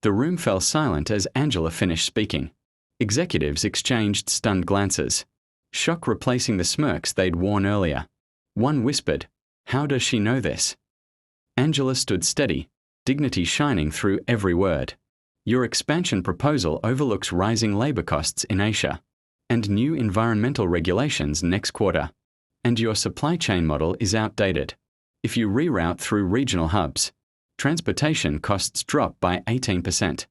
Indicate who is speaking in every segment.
Speaker 1: The room fell silent as Angela finished speaking. Executives exchanged stunned glances, shock replacing the smirks they'd worn earlier. One whispered, "How does she know this?" Angela stood steady, dignity shining through every word. "Your expansion proposal overlooks rising labor costs in Asia and new environmental regulations next quarter. And your supply chain model is outdated. If you reroute through regional hubs, transportation costs drop by 18%.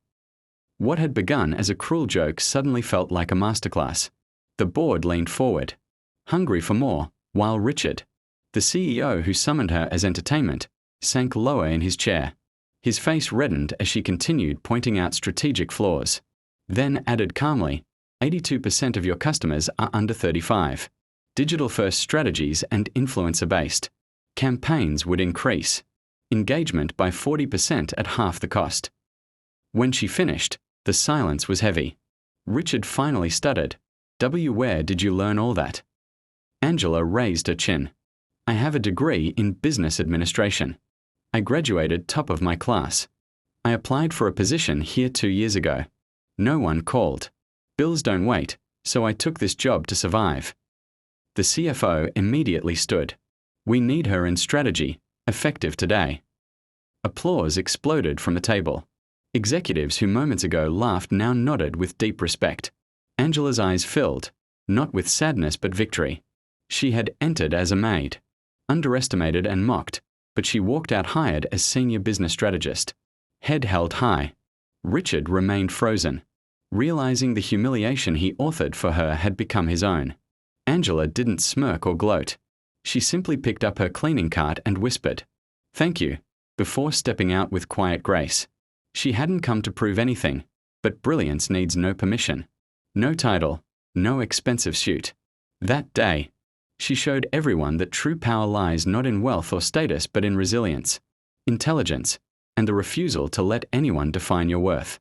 Speaker 1: What had begun as a cruel joke suddenly felt like a masterclass. The board leaned forward, hungry for more, while Richard, the CEO who summoned her as entertainment, sank lower in his chair. His face reddened as she continued pointing out strategic flaws. Then added calmly, 82% of your customers are under 35. Digital-first strategies and influencer-based campaigns would increase engagement by 40% at half the cost. When she finished, the silence was heavy. Richard finally stuttered, "Where did you learn all that?" Angela raised her chin. "I have a degree in business administration. I graduated top of my class. I applied for a position here 2 years ago. No one called. Bills don't wait, so I took this job to survive." The CFO immediately stood. "We need her in strategy, effective today." Applause exploded from the table. Executives who moments ago laughed now nodded with deep respect. Angela's eyes filled, not with sadness but victory. She had entered as a maid, underestimated and mocked, but she walked out hired as senior business strategist. Head held high. Richard remained frozen, realizing the humiliation he authored for her had become his own. Angela didn't smirk or gloat. She simply picked up her cleaning cart and whispered, "Thank you," before stepping out with quiet grace. She hadn't come to prove anything, but brilliance needs no permission, no title, no expensive suit. That day, she showed everyone that true power lies not in wealth or status but in resilience, intelligence, and the refusal to let anyone define your worth.